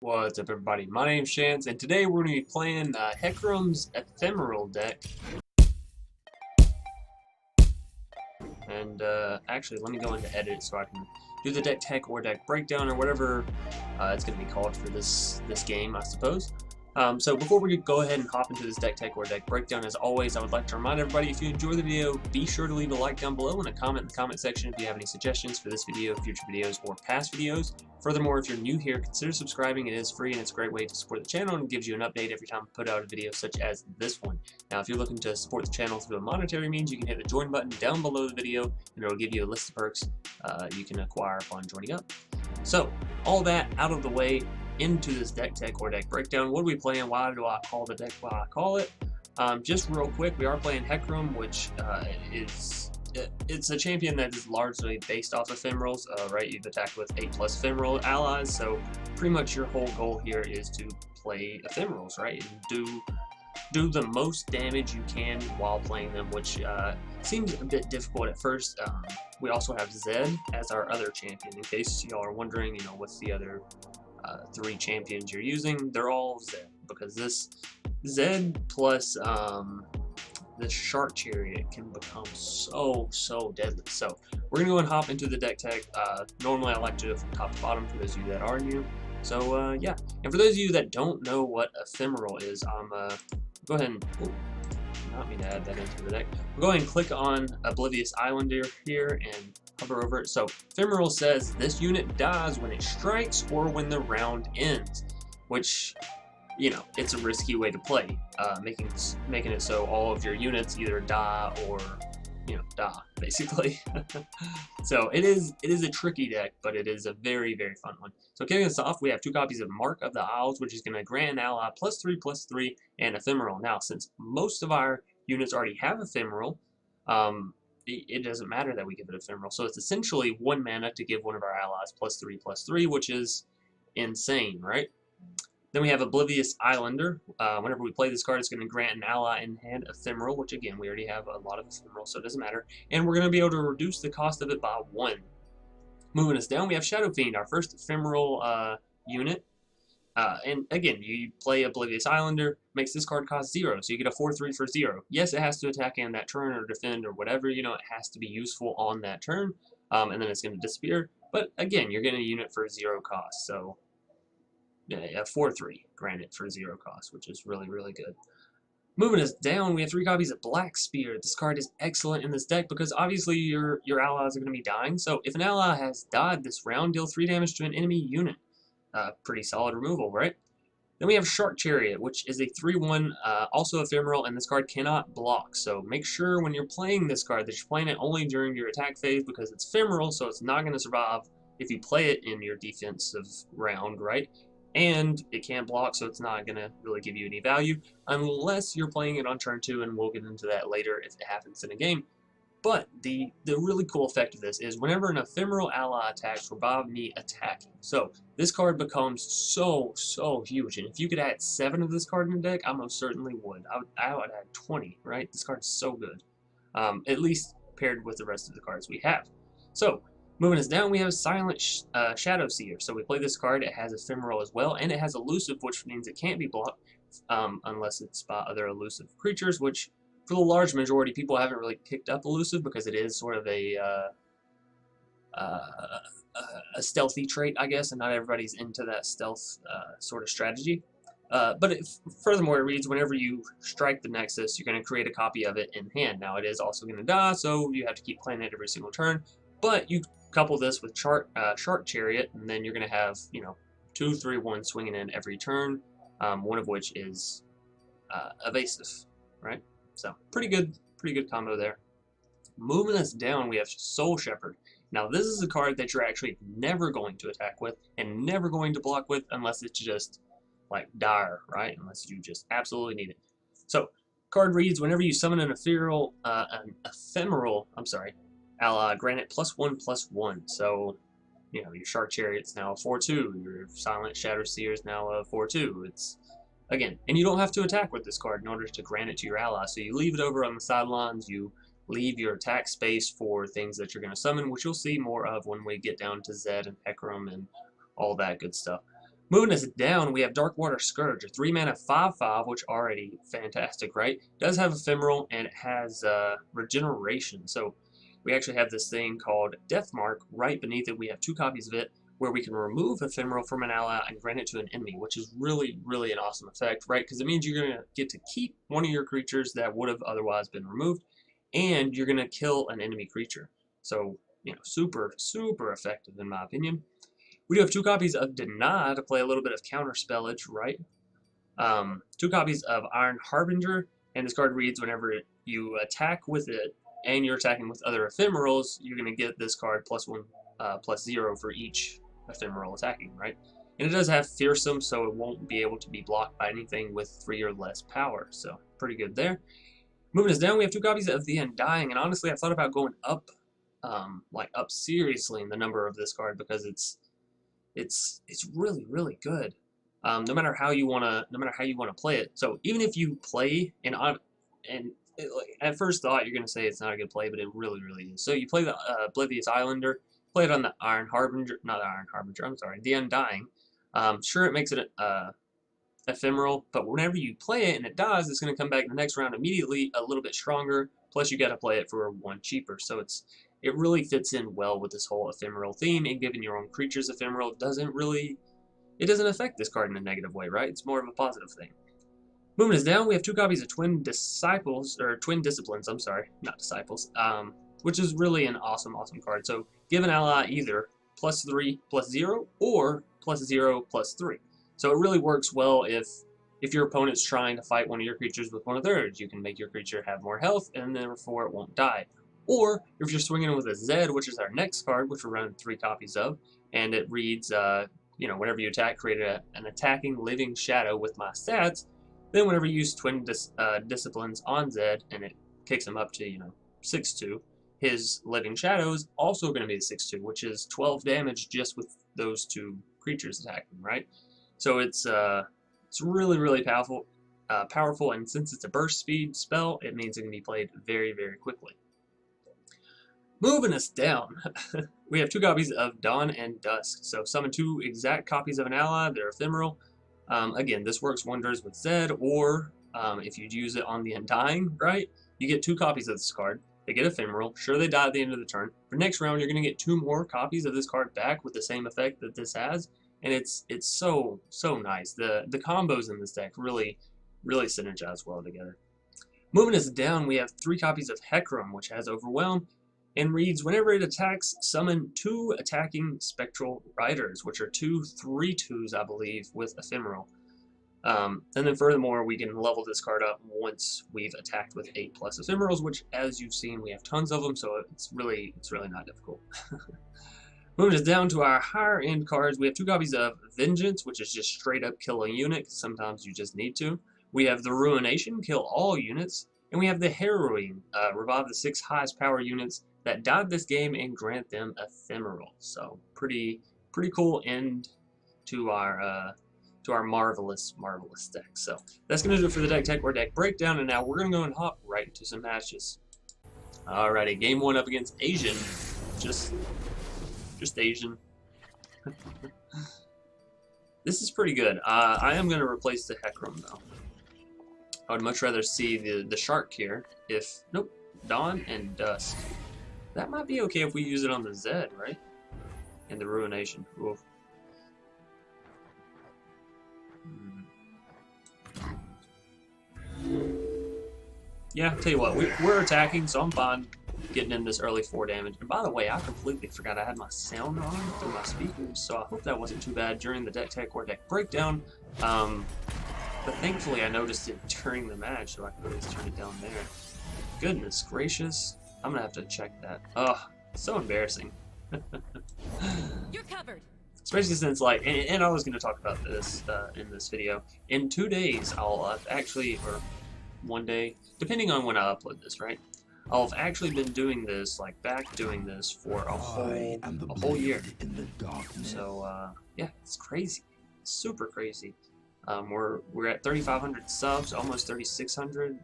What's up, everybody? My name's Chance, and today we're going to be playing Hecarim's Ephemeral deck. And actually, let me go into edit so I can do the deck tech or deck breakdown or whatever it's going to be called for this game, I suppose. So before we go ahead and hop into this deck tech or deck breakdown, as always, I would like to remind everybody, if you enjoy the video, be sure to leave a like down below and a comment in the comment section if you have any suggestions for this video, future videos, or past videos. Furthermore, if you're new here, consider subscribing. It is free and it's a great way to support the channel and gives you an update every time I put out a video such as this one. Now, if you're looking to support the channel through a monetary means, you can hit the join button down below the video and it'll give you a list of perks you can acquire upon joining up. So, all that out of the way, into this deck tech or deck breakdown. What are we playing? Why do I call the deck what I call it? Just real quick, we are playing Hecarim, which it's a champion that is largely based off ephemerals, right? You've attacked with 8+ ephemeral allies, so pretty much your whole goal here is to play ephemerals, right? And do the most damage you can while playing them, which seems a bit difficult at first. We also have Zed as our other champion. In case y'all are wondering, what's the other 3 champions you're using? They're all Zed, because this Zed plus this Shark Chariot can become so deadly. So we're gonna go and hop into the deck tech. Normally I like to do it from top to bottom for those of you that are new. So yeah, and for those of you that don't know what Ephemeral is, go ahead and not me to add that into the deck. We'll go ahead and click on Oblivious Islander here and hover over it. So Ephemeral says this unit dies when it strikes or when the round ends, which, it's a risky way to play, making it so all of your units either die or die, basically. So it is a tricky deck, but it is a very fun one. So kicking us off, we have 2 copies of Mark of the Isles, which is going to grant an ally +3/+3 and Ephemeral. Now, since most of our units already have Ephemeral, it doesn't matter that we give it Ephemeral. So it's essentially 1 mana to give one of our allies +3/+3, which is insane, right? Then we have Oblivious Islander. Whenever we play this card, it's going to grant an ally in hand Ephemeral, which again, we already have a lot of Ephemeral, so it doesn't matter. And we're going to be able to reduce the cost of it by 1. Moving us down, we have Shadow Fiend, our first Ephemeral unit. And again, you play Oblivious Islander, makes this card cost 0, so you get a 4/3 for 0. Yes, it has to attack in that turn or defend or whatever, it has to be useful on that turn, and then it's going to disappear. But again, you're getting a unit for 0 cost, so yeah, 4/3 granted for 0 cost, which is really good. Moving us down, we have 3 copies of Black Spear. This card is excellent in this deck because obviously your allies are going to be dying. So if an ally has died this round, deal 3 damage to an enemy unit. Pretty solid removal, right? Then we have Shark Chariot, which is a 3/1, also ephemeral, and this card cannot block. So make sure when you're playing this card that you're playing it only during your attack phase, because it's ephemeral, so it's not going to survive if you play it in your defensive round, right? And it can't block, so it's not going to really give you any value unless you're playing it on turn 2, and we'll get into that later if it happens in a game. But the really cool effect of this is whenever an ephemeral ally attacks, revive me attacking. So this card becomes so huge, and if you could add 7 of this card in the deck, I most certainly would. I would add 20, right? This card is so good, at least paired with the rest of the cards we have. So moving us down, we have Silent Shadow Seer. So we play this card, it has Ephemeral as well, and it has Elusive, which means it can't be blocked unless it's by other elusive creatures, which for the large majority, people haven't really picked up Elusive because it is sort of a stealthy trait, I guess, and not everybody's into that stealth sort of strategy. But furthermore, it reads, whenever you strike the Nexus, you're going to create a copy of it in hand. Now, it is also going to die, so you have to keep playing it every single turn. But you couple this with Shark Chariot, and then you're going to have, 2, 3, 1 swinging in every turn, one of which is evasive, right? So pretty good combo there. Moving us down, we have Soul Shepherd. Now this is a card that you're actually never going to attack with and never going to block with unless it's just like dire, right? Unless you just absolutely need it. So card reads, whenever you summon an ephemeral ally, grant it +1/+1. So your Shark Chariot's now a 4/2. Your Silent Shadow Seer is now a 4/2. It's again, and you don't have to attack with this card in order to grant it to your ally. So you leave it over on the sidelines, you leave your attack space for things that you're going to summon, which you'll see more of when we get down to Zed and Hecarim and all that good stuff. Moving us down, we have Darkwater Scourge, a 3 mana 5/5, which already fantastic, right? It does have Ephemeral and it has regeneration. So we actually have this thing called Deathmark. Right beneath it, we have 2 copies of it, where we can remove Ephemeral from an ally and grant it to an enemy, which is really, really an awesome effect, right? Because it means you're going to get to keep one of your creatures that would have otherwise been removed, and you're going to kill an enemy creature. So, you know, super, super effective in my opinion. We do have 2 copies of Deny to play a little bit of counter spellage, right? 2 copies of Iron Harbinger, and this card reads whenever you attack with it and you're attacking with other ephemerals, you're going to get this card +1, +0 for each ephemeral attacking, right? And it does have Fearsome, so it won't be able to be blocked by anything with 3 or less power, so pretty good there. Moving us down, we have 2 copies of The Undying, and honestly, I thought about going up, like up seriously in the number of this card because it's really, really good. No matter how you wanna play it. So even if you play like, at first thought you're gonna say it's not a good play, but it really, really is. So you play the Oblivious Islander, play it on the Iron Harbinger, not the Iron Harbinger. I'm sorry, the Undying. Sure, it makes it ephemeral, but whenever you play it and it dies, it's gonna come back in the next round immediately, a little bit stronger. Plus, you got to play it for 1 cheaper. So it really fits in well with this whole ephemeral theme, and giving your own creatures ephemeral doesn't affect this card in a negative way, right? It's more of a positive thing. Moving us down, we have 2 copies of Twin Disciples, or Twin Disciplines, I'm sorry, not Disciples, which is really an awesome, awesome card. So give an ally either +3/+0 or +0/+3. So it really works well if your opponent's trying to fight one of your creatures with one of theirs. You can make your creature have more health, and therefore it won't die. Or if you're swinging with a Z, which is our next card, which we're running 3 copies of, and it reads, you know, whenever you attack, create an attacking living shadow with my stats. Then whenever you use Twin Disciplines on Zed, and it kicks him up to, you know, 6/2, his living shadow is also going to be a 6/2, which is 12 damage just with those 2 creatures attacking, right? So it's really, really powerful, and since it's a burst speed spell, it means it can be played very, very quickly. Moving us down, we have 2 copies of Dawn and Dusk. So summon 2 exact copies of an ally. They're ephemeral. Again, this works wonders with Zed, or if you use it on the Undying, right? You get 2 copies of this card. They get ephemeral. Sure, they die at the end of the turn. For next round, you're going to get 2 more copies of this card back with the same effect that this has, and it's so nice. The combos in this deck really, really synergize well together. Moving us down, we have 3 copies of Hecarim, which has Overwhelm, and reads, whenever it attacks, summon 2 attacking Spectral Riders, which are 2 3/2s, I believe, with Ephemeral. And then furthermore, we can level this card up once we've attacked with 8+ Ephemerals, which, as you've seen, we have tons of them, so it's really not difficult. Moving us down to our higher end cards, we have 2 copies of Vengeance, which is just straight up kill a unit, sometimes you just need to. We have the Ruination, kill all units. And we have the Harrowing, revive the 6 highest power units that died this game and grant them Ephemeral. So pretty cool end to our marvelous deck. So that's gonna do it for the deck tech or deck breakdown, and now we're gonna go and hop right into some matches. Alrighty, game 1 up against Asian. Just Asian. This is pretty good. I am gonna replace the Hecarim though. I would much rather see the Shark here. Nope, Dawn and Dusk. That might be okay if we use it on the Zed, right? And the Ruination. Oof. Yeah, tell you what, we're attacking, so I'm fine getting in this early 4 damage. And by the way, I completely forgot I had my sound on through my speakers, so I hope that wasn't too bad during the deck tech or deck breakdown. But thankfully I noticed it during the match, so I could always turn it down there. Goodness gracious. I'm gonna have to check that. Ugh, so embarrassing. You're covered. Especially since, like, and I was gonna talk about this in this video. In 2 days, I'll actually, or 1 day, depending on when I upload this, right? I'll have actually been doing this, like, doing this for a whole year. So, yeah, it's crazy. It's super crazy. We're at 3,500 subs, almost 3,600.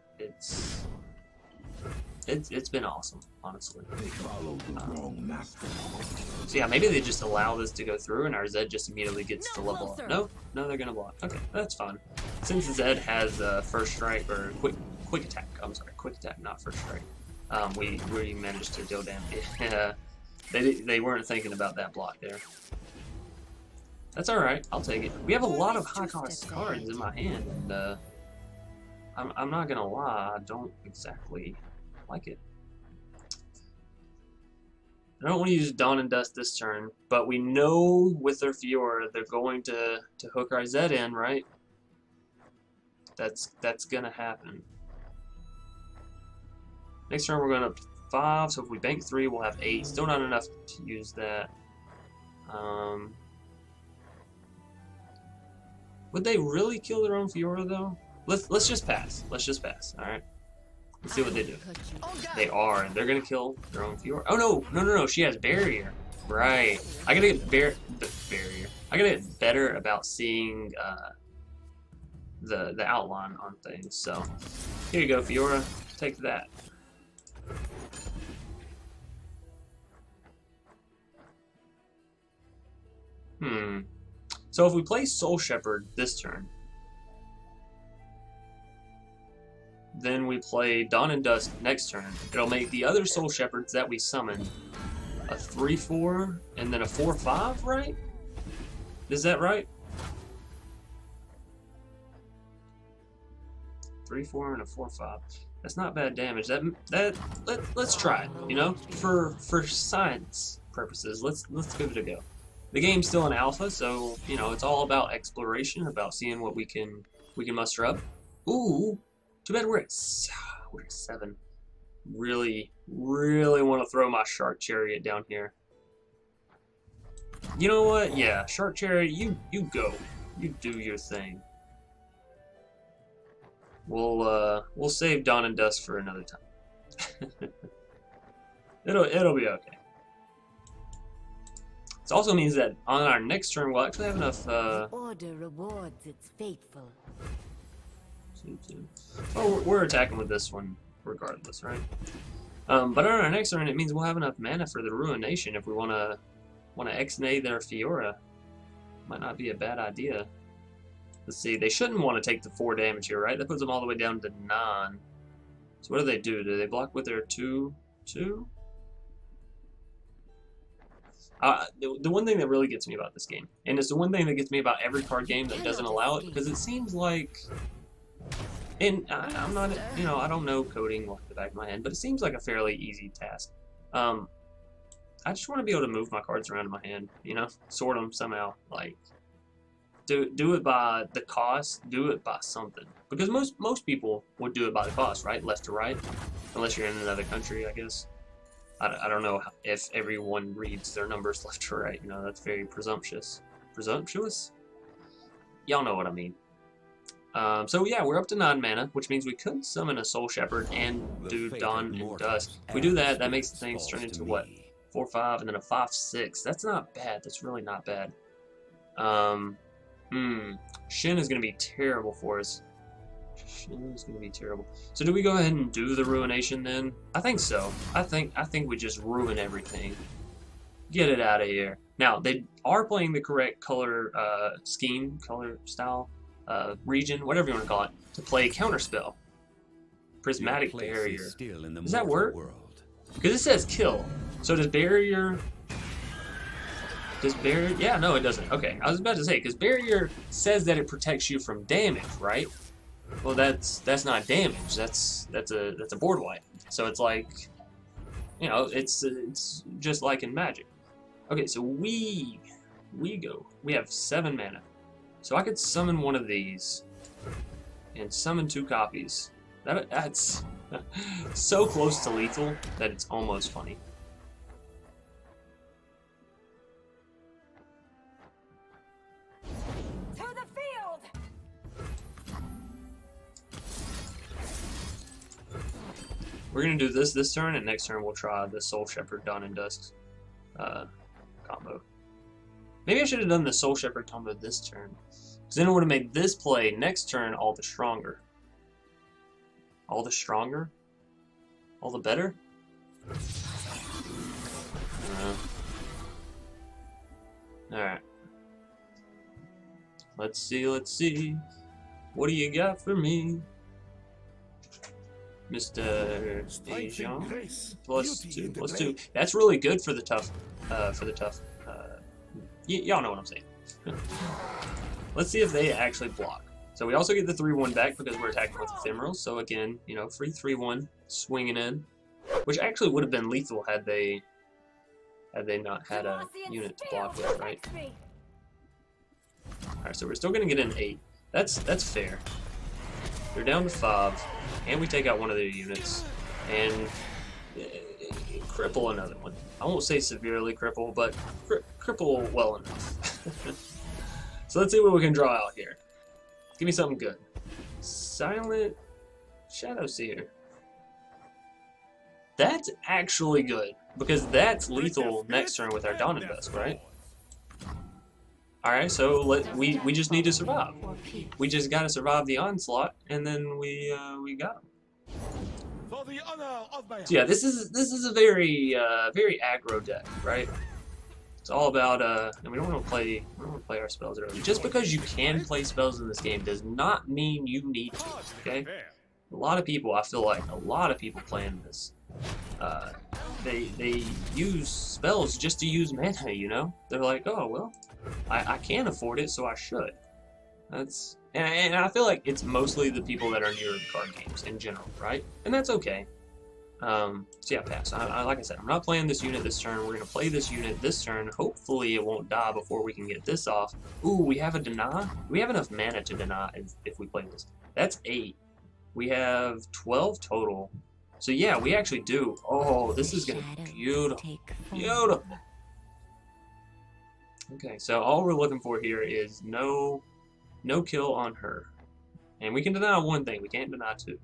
it's been awesome, honestly. They follow the wrong master. So yeah, maybe they just allow this to go through, and our Zed just immediately gets to level up. No, no, they're gonna block. Okay, that's fine. Since Zed has first strike or quick attack. I'm sorry, quick attack, not first strike. We managed to deal damage. Yeah, they weren't thinking about that block there. That's all right. I'll take it. We have a lot of high cost cards in my hand, and I'm not gonna lie, I don't exactly like it. I don't want to use Dawn and Dust this turn, but we know with their Fiora they're going to hook our Zed in, right? That's gonna happen. Next turn we're going up to 5, so if we bank 3 we'll have 8. Still not enough to use that. Would they really kill their own Fiora though? Let's just pass. Let's just pass. All right. Let's see what they do. They are, and they're gonna kill their own Fiora. Oh no! She has barrier. Right. I gotta get barrier. I gotta get better about seeing the outline on things. So here you go, Fiora. Take that. So if we play Soul Shepherd this turn, then we play Dawn and Dusk next turn, it'll make the other Soul Shepherds that we summon a 3/4 and then a 4/5, right? Is that right? 3/4 and a 4/5. That's not bad damage. Let's try it. You know, for science purposes, let's give it a go. The game's still in alpha, so you know it's all about exploration, about seeing what we can muster up. Ooh, too bad we're at 7. Really want to throw my Shark Chariot down here. You know what? Yeah, Shark Chariot, you go, you do your thing. We'll save Dawn and Dusk for another time. it'll be okay. This also means that on our next turn we'll actually have enough. Order rewards its faithful. Well, we're attacking with this one regardless, right? But on our next turn, it means we'll have enough mana for the Ruination if we wanna X-nay their Fiora. Might not be a bad idea. Let's see. They shouldn't want to take the 4 damage here, right? That puts them all the way down to 9. So what do they do? Do they block with their 2? The one thing that really gets me about this game, and it's the one thing that gets me about every card game that doesn't allow it, because it seems like, and I'm not, you know, I don't know coding off the back of my head, but it seems like a fairly easy task. I just want to be able to move my cards around in my hand, you know, sort them somehow, like, do it by the cost, do it by something, because most people would do it by the cost, right, left to right, unless you're in another country, I guess. I don't know if everyone reads their numbers left to right. You know, that's very presumptuous. Presumptuous? Y'all know what I mean. So yeah, we're up to 9 mana, which means we could summon a Soul Shepherd and do Dawn and Dusk. If we do that, that makes the things turn into what? 4/5 and then a 5/6. That's not bad. That's really not bad. Shin is gonna be terrible for us. Shin is gonna be terrible. So do we go ahead and do the Ruination then? I think so. I think we just ruin everything. Get it out of here. Now they are playing the correct color scheme, color style, region, whatever you want to call it, to play Counterspell. Prismatic Barrier. Does that work? Because it says kill. So does Barrier? Does Barrier? Yeah, no, it doesn't. Okay, I was about to say, because Barrier says that it protects you from damage, right? Well, that's not damage. That's a board wipe. So it's like, you know, it's just like in Magic. Okay, so we have 7 mana. So I could summon one of these and summon 2 copies. That's so close to lethal that it's almost funny. We're going to do this turn, and next turn we'll try the Soul Shepherd Dawn and Dusk combo. Maybe I should have done the Soul Shepherd combo this turn, because then it would have made this play next turn all the stronger. All the stronger? All the better? Alright. Let's see. What do you got for me? Mr. Asian? +2. That's really good for the tough, y'all know what I'm saying. Let's see if they actually block. So we also get the 3-1 back because we're attacking with Ephemeral. So again, you know, free 3-1 swinging in, which actually would have been lethal had they not had a unit to block with, right? All right, so we're still gonna get an 8. That's fair. They're down to 5, and we take out one of their units and cripple another one. I won't say severely cripple, but cripple well enough. So let's see what we can draw out here. Give me something good. Silent Shadow Seer. That's actually good, because that's lethal next turn with our Dawn and Dusk, right? Alright, so we just need to survive. We just gotta survive the onslaught, and then we got him. So yeah, this is a very aggro deck, right? It's all about and we don't want to play our spells early. Just because you can play spells in this game does not mean you need to. Okay, a lot of people, I feel like a lot of people playing this, they use spells just to use mana. You know, they're like, oh well, I can't afford it, so I should. That's and I feel like it's mostly the people that are near the card games in general, right? And that's okay. So yeah, pass. Like I said, I'm not playing this unit this turn. We're going to play this unit this turn. Hopefully it won't die before we can get this off. Ooh, we have a deny? We have enough mana to deny if we play this. That's 8. We have 12 total. So yeah, we actually do. Oh, this is going to be beautiful. Beautiful. Okay, so all we're looking for here is no kill on her. And we can deny one thing. We can't deny 2.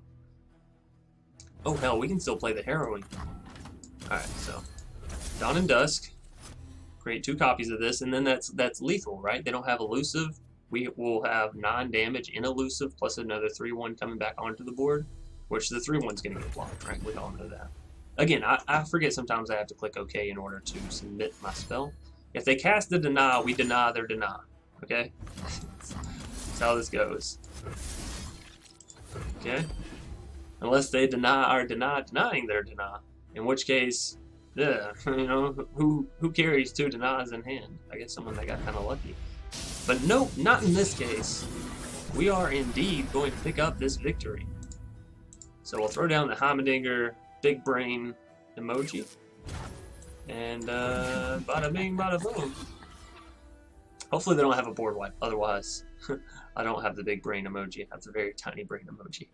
Oh hell, we can still play the Harrowing. Alright, so Dawn and Dusk. Create 2 copies of this, and then that's lethal, right? They don't have elusive. We will have 9 damage in elusive, plus another 3-1 coming back onto the board, which the 3-1's gonna get blocked, right? We all know that. Again, I forget sometimes I have to click OK in order to submit my spell. If they cast the deny, we deny their deny. Okay? That's how this goes. Okay? Unless they are denying their deny, in which case, yeah, you know, who carries 2 denies in hand? I guess someone that got kind of lucky. But no, not in this case. We are indeed going to pick up this victory. So we'll throw down the Heimerdinger big brain emoji, and bada bing, bada boom. Hopefully they don't have a board wipe. Otherwise, I don't have the big brain emoji. I have the very tiny brain emoji.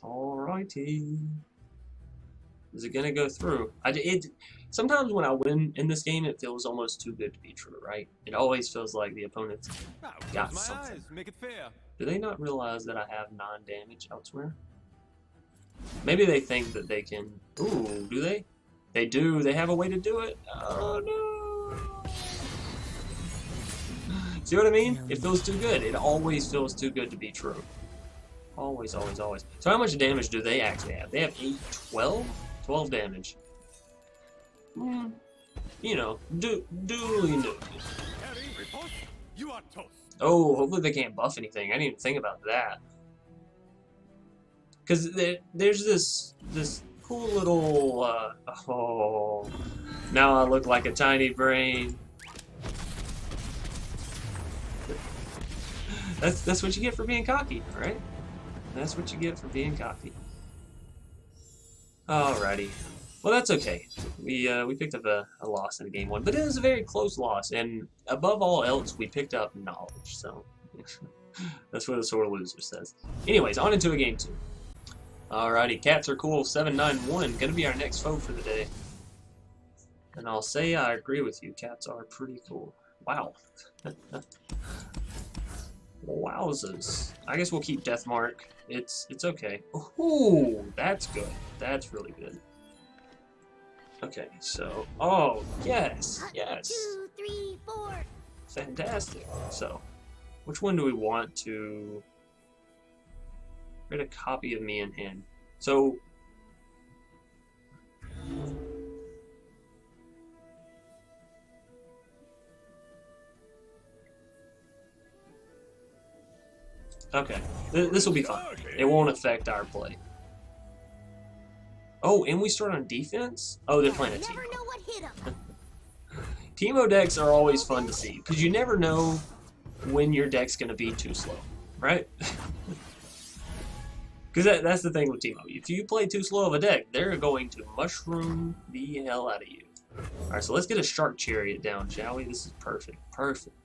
Alrighty. Is it gonna go through? Sometimes when I win in this game, it feels almost too good to be true, right? It always feels like the opponent's got something. Make it fair. Do they not realize that I have 9 damage elsewhere? Maybe they think that they can... Ooh, do they? They do. They have a way to do it. Oh, no. See what I mean? It feels too good. It always feels too good to be true. Always, always, always. So how much damage do they actually have? They have 8, 12? 12 damage. You know, doodly do. Oh, hopefully they can't buff anything. I didn't even think about that. Because there's this cool little, oh, now I look like a tiny brain. That's what you get for being cocky, right? That's what you get for being cocky. Alrighty. Well, that's okay. We picked up a loss in game 1, but it was a very close loss, and above all else, we picked up knowledge, so that's what the sore loser says. Anyways, on into a game 2. Alrighty, cats are cool, 791, gonna be our next foe for the day. And I'll say I agree with you, cats are pretty cool. Wow. Wowzers. I guess we'll keep Deathmark. It's okay. Ooh, that's good. That's really good. Okay, so yes. 2, 3, 4. Fantastic. So, which one do we want to Create a copy of me in hand. So okay, this will be fun. It won't affect our play. Oh, and we start on defense? Oh, they're playing a team. Never know what hit 'em. Teemo decks are always fun to see, because you never know when your deck's going to be too slow, right? Because that's the thing with Teemo. If you play too slow of a deck, they're going to mushroom the hell out of you. Alright, so let's get a Shark Chariot down, shall we? This is perfect. Perfect.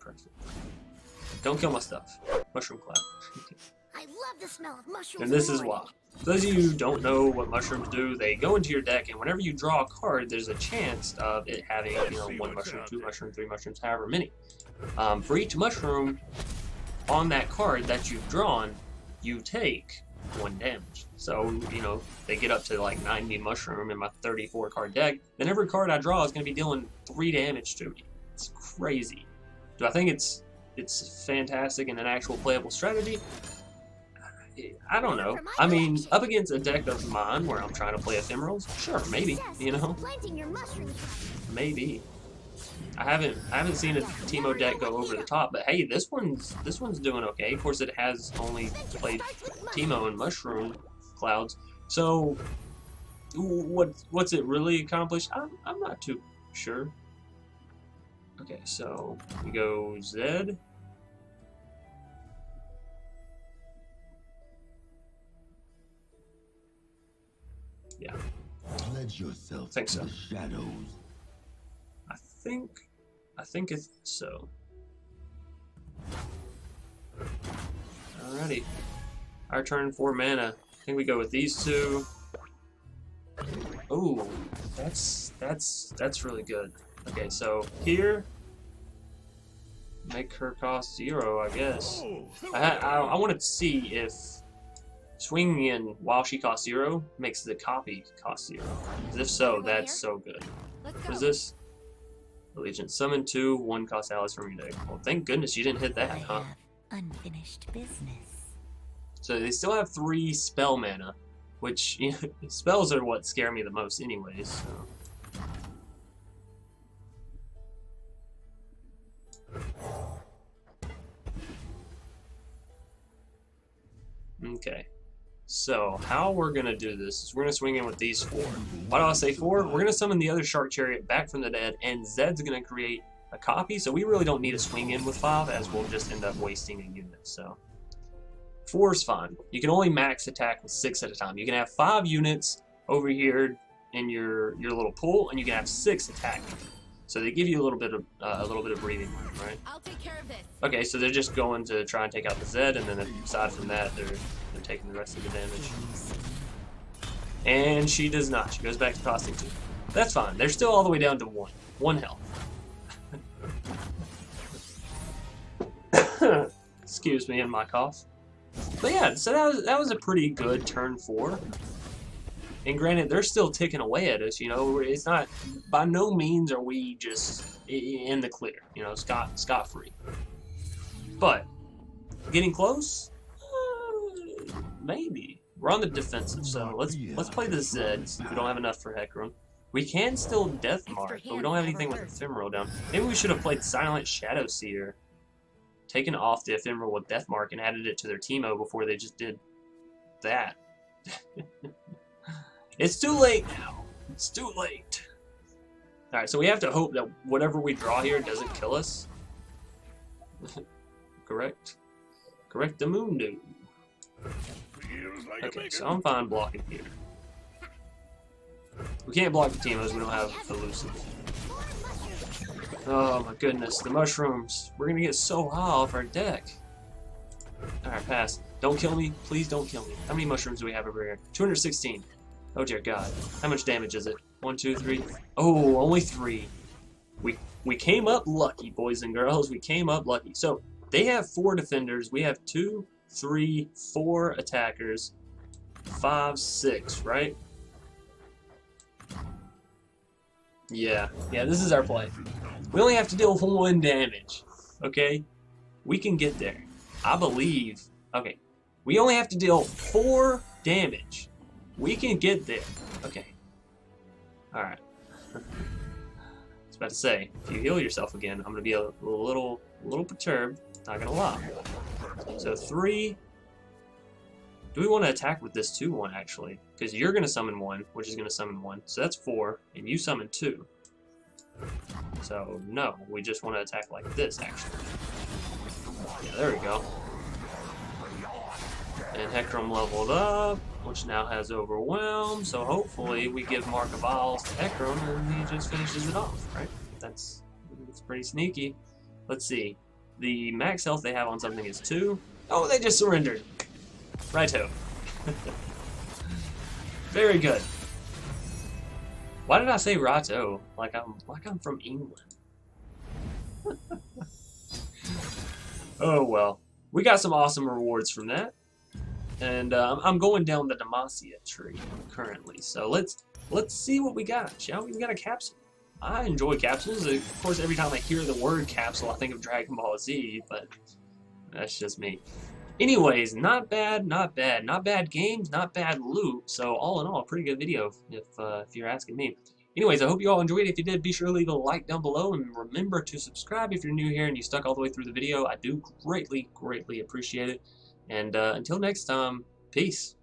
Don't kill my stuff. Mushroom Cloud. I love the smell of mushrooms. And this is why. For those of you who don't know what mushrooms do, they go into your deck, and whenever you draw a card, there's a chance of it having, you know, 1 mushroom, 2 mushrooms, 3 mushrooms, however many. For each mushroom on that card that you've drawn, you take 1 damage. So, you know, they get up to like 90 mushroom in my 34 card deck, then every card I draw is going to be dealing 3 damage to me. It's crazy. Do I think it's fantastic and an actual playable strategy? I don't know. I mean, up against a deck of mine where I'm trying to play Ephemerals, sure, maybe, you know? Planting your mushrooms. Maybe. I haven't seen a Teemo deck go over the top, but hey, this one's doing okay. Of course, it has only played Teemo and Mushroom Clouds. So, what's it really accomplished? I'm not too sure. Okay, so we go Zed. Yeah. Pledge yourself Think so. to the shadows. I think it's so. Alrighty. Our turn, 4 mana. I think we go with these 2. Ooh, that's really good. Okay, so here, make her cost 0, I guess. I wanted to see if swinging in while she costs 0 makes the copy cost 0. If so, that's so good. What is this? Allegiance. Summon 2, 1 cost allies from your deck. Well, thank goodness you didn't hit that, huh? Unfinished business. So they still have 3 spell mana, which, you know, spells are what scare me the most anyways, so. Okay. So, how we're going to do this is we're going to swing in with these 4. Why do I say 4? We're going to summon the other Shark Chariot back from the dead, and Zed's going to create a copy, so we really don't need to swing in with 5, as we'll just end up wasting a unit, so. 4 is fine. You can only max attack with 6 at a time. You can have 5 units over here in your little pool, and you can have 6 attacking. So they give you a little bit of breathing room, right? I'll take care of this. Okay, so they're just going to try and take out the Zed, and then aside from that, they're taking the rest of the damage. And she does not. She goes back to costing 2. That's fine. They're still all the way down to 1. 1 health. Excuse me in my cough. But yeah, so that was a pretty good turn 4. And granted, they're still ticking away at us, you know. It's not, by no means are we just in the clear, you know, scot-free. But, getting close? Maybe. We're on the defensive, so let's play the Zeds. We don't have enough for Hecarim. We can still Death Mark, but we don't have anything with Ephemeral down. Maybe we should have played Silent Shadow Seer, taken off the Ephemeral with Death Mark, and added it to their Teemo before they just did that. It's too late now. It's too late. Alright, so we have to hope that whatever we draw here doesn't kill us. Correct? Correct the moon dude. Okay, so I'm fine blocking here. We can't block the Teemos, we don't have elusive. Oh my goodness, the mushrooms. We're gonna get so high off our deck. Alright, pass. Don't kill me. Please don't kill me. How many mushrooms do we have over here? 216. Oh dear God. How much damage is it? 1, 2, 3. Oh, only 3. We came up lucky, boys and girls. We came up lucky. So they have 4 defenders. We have 2, 3, 4 attackers. 5, 6, right? Yeah, this is our play. We only have to deal with 1 damage. Okay? We can get there. I believe. Okay. We only have to deal 4 damage. We can get there. Okay. Alright. I was about to say, if you heal yourself again, I'm going to be a little perturbed. Not going to lie. So 3. Do we want to attack with this 2-1 actually? Because you're going to summon 1, which is going to summon 1. So that's 4, and you summon 2. So no, we just want to attack like this actually. Yeah, there we go. And Hecarim leveled up, which now has Overwhelm, so hopefully we give Mark of Isles to Hecarim and he just finishes it off, right? That's pretty sneaky. Let's see. The max health they have on something is 2. Oh, they just surrendered. Righto. Very good. Why did I say righto? Like I'm from England. Oh well. We got some awesome rewards from that. And I'm going down the Demacia tree currently. So let's see what we got, shall we? We got a capsule. I enjoy capsules. Of course, every time I hear the word capsule, I think of Dragon Ball Z, but that's just me. Anyways, not bad, not bad. Not bad games, not bad loot. So all in all, a pretty good video if you're asking me. Anyways, I hope you all enjoyed it. If you did, be sure to leave a like down below, and remember to subscribe if you're new here and you stuck all the way through the video. I do greatly, greatly appreciate it. And until next time, peace.